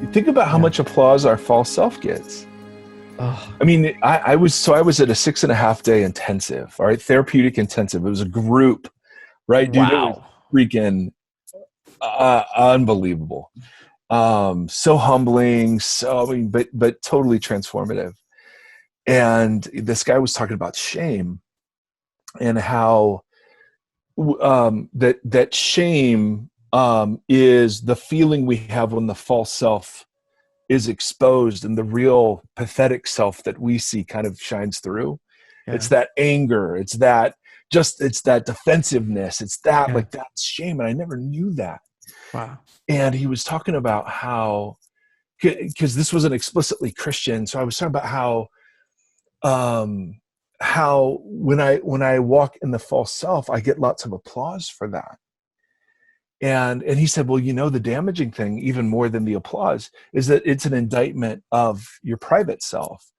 Think about how Yeah. much applause our false self gets. Oh, I mean, I was at a 6.5 day intensive, all right, therapeutic intensive. It was a group, right, dude? It was wow. freaking unbelievable. So humbling, but totally transformative. And this guy was talking about shame and how that shame is the feeling we have when the false self is exposed and the real pathetic self that we see kind of shines through. It's Yeah. that anger. It's that defensiveness. It's that Yeah. like that's shame. And I never knew that. Wow. And he was talking about how, because this wasn't explicitly Christian. So I was talking about um, how when I walk in the false self, I get lots of applause for that. And he said, well, the damaging thing, even more than the applause, is that it's an indictment of your private self,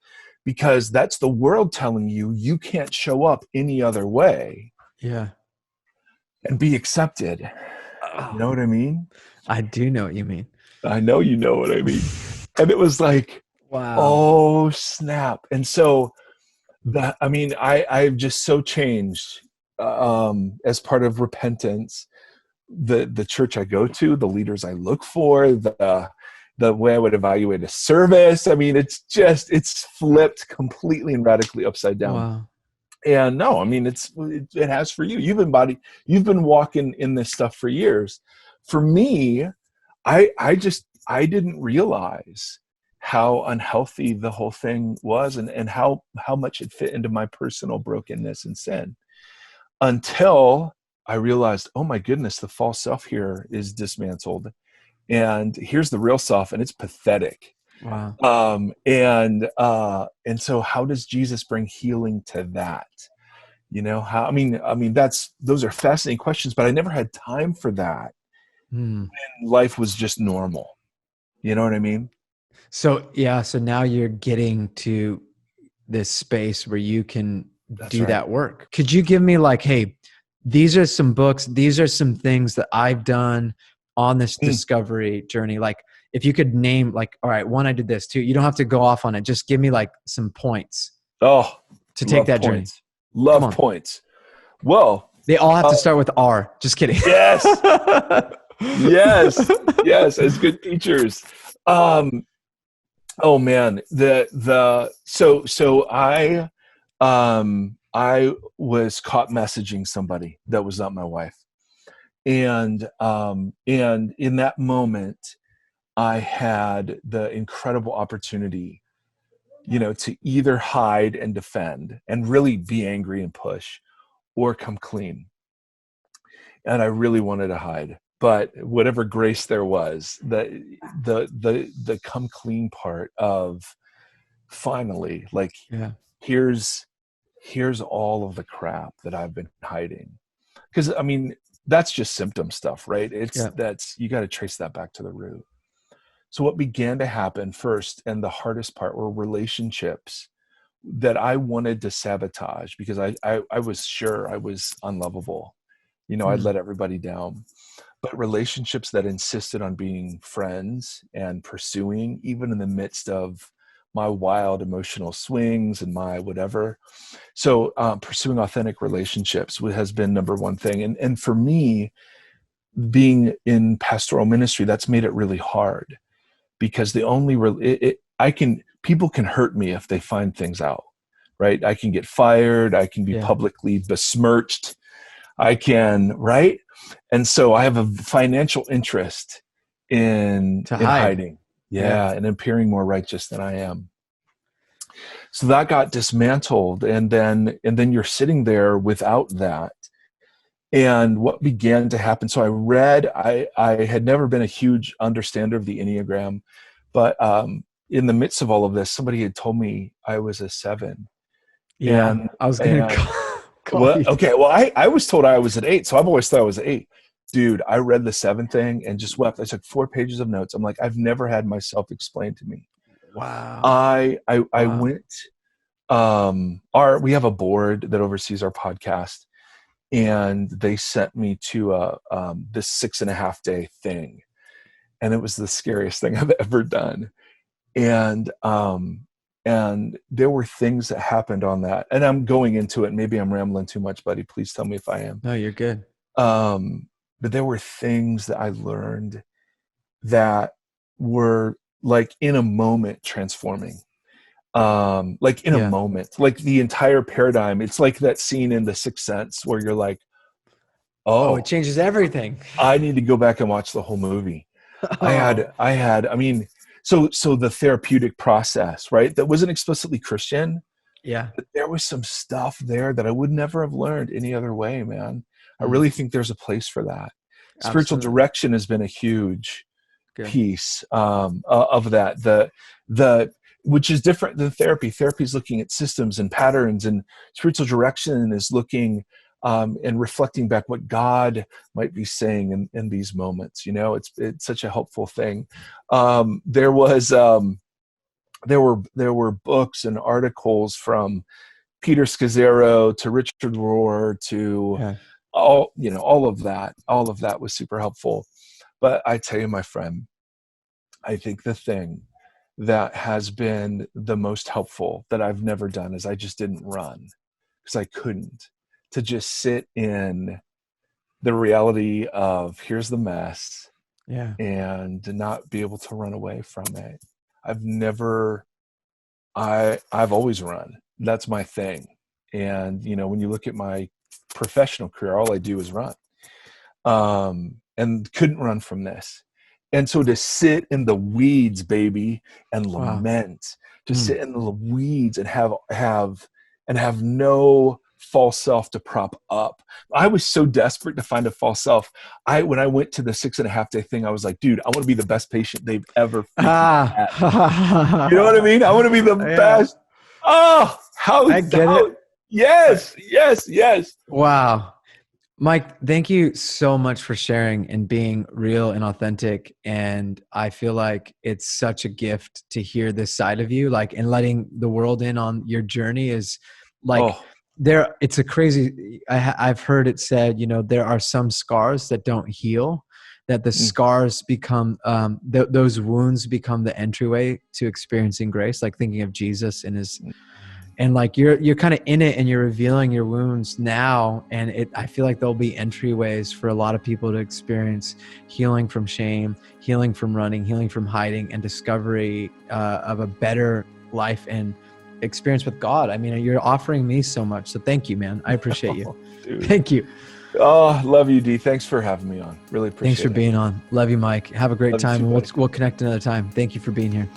because that's the world telling you you can't show up any other way Yeah. and be accepted. You Oh, know what I mean? I do know what you mean. I know you know what I mean. And it was like, Wow. oh, snap. And so I've just so changed as part of repentance. The church I go to, the leaders I look for, the way I would evaluate a service. I mean, it's flipped completely and radically upside down. Wow. And no, I mean, it has for you. You've been walking in this stuff for years. For me, I didn't realize how unhealthy the whole thing was, and how much it fit into my personal brokenness and sin, until I realized, oh my goodness, the false self here is dismantled, and here's the real self, and it's pathetic. Wow. And so how does Jesus bring healing to that? How, those are fascinating questions, but I never had time for that. Hmm. Life was just normal. You know what I mean? So yeah, so now you're getting to this space where you can That's do right. that work. Could you give me like, hey, these are some books, these are some things that I've done on this Mm. discovery journey? Like if you could name like, all right, one, I did this too. You don't have to go off on it. Just give me like some points Oh, to take love that journey. points. Come Love on. points. Well, They all have uh, to start with R. Just kidding. yes, yes, as good teachers. Um, oh man, I was caught messaging somebody that was not my wife, and in that moment, I had the incredible opportunity, to either hide and defend and really be angry and push, or come clean. And I really wanted to hide, but whatever grace there was, the come clean part of finally, like, Yeah. here's all of the crap that I've been hiding. Because that's just symptom stuff, right? Yeah. That's, you got to trace that back to the root. So what began to happen first, and the hardest part, were relationships that I wanted to sabotage, because I was sure I was unlovable. I'd Hmm. let everybody down. But relationships that insisted on being friends and pursuing, even in the midst of my wild emotional swings and my whatever. So pursuing authentic relationships has been number one thing. And for me, being in pastoral ministry, that's made it really hard, because the only people can hurt me if they find things out, right? I can get fired. I can be Yeah. publicly besmirched. I can, right? And so I have a financial interest in To hide. hiding. Yeah. Yeah, and appearing more righteous than I am. So that got dismantled, and then you're sitting there without that. And what began to happen, so I had never been a huge understander of the Enneagram, but in the midst of all of this, somebody had told me I was a 7. Yeah. And I was going to and call Well, you. okay. Well, I was told I was an 8, so I've always thought I was an 8. Dude, I read the 7 thing and just wept. I took 4 pages of notes. I'm like, I've never had myself explained to me. Wow. I Wow. went. We have a board that oversees our podcast, and they sent me to this 6.5 day thing. and it was the scariest thing I've ever done. And there were things that happened on that, and I'm going into it. Maybe I'm rambling too much, buddy. Please tell me if I am. No, you're good. But there were things that I learned that were like in a moment transforming. Like in a moment, like the entire paradigm. It's like that scene in The Sixth Sense where you're like, Oh, it oh, changes everything. I need to go back and watch the whole movie. Oh, I mean, so the therapeutic process, right? That wasn't explicitly Christian, yeah. but there was some stuff there that I would never have learned any other way, man. I Mm, really think there's a place for that. Spiritual absolutely. direction has been a huge Good. piece of that. The which is different than therapy. Therapy is looking at systems and patterns, and spiritual direction is looking and reflecting back what God might be saying in these moments. You know, it's such a helpful thing. There were books and articles from Peter Scazzaro to Richard Rohr to Yeah. all of that. All of that was super helpful. But I tell you, my friend, I think the thing that has been the most helpful that I've never done is I just didn't run because I couldn't, to just sit in the reality of here's the mess Yeah. and to not be able to run away from it. I've never, I've always run. That's my thing. And, you know, when you look at my professional career, all I do is run. And couldn't run from this. And so to sit in the weeds, baby, and Wow. lament, to Mm. sit in the weeds and have no false self to prop up. I was so desperate to find a false self. When I went to the 6.5 day thing, I was like, dude, I want to be the best patient they've ever freaking had. You know what I Ah. mean? I want to be the Yeah. best. Oh, I get it. yes, yes, yes. Wow. Mike, thank you so much for sharing and being real and authentic. And I feel like it's such a gift to hear this side of you, like, and letting the world in on your journey is like Oh, it's a crazy, I've heard it said, you know, there are some scars that don't heal, that the mm, scars become, those wounds become the entryway to experiencing grace, like thinking of Jesus and his, mm. and like you're kind of in it and you're revealing your wounds now, and I feel like there'll be entryways for a lot of people to experience healing from shame, healing from running, healing from hiding, and discovery of a better life and experience with God. I mean, you're offering me so much, so thank you, man. I appreciate you. Oh, dude. Thank you. Oh, love you, D. Thanks for having me on. Really Thanks for appreciate it. being on. Love you, Mike. Have a great Love you time, too, and buddy. we'll connect another time. Thank you for being here.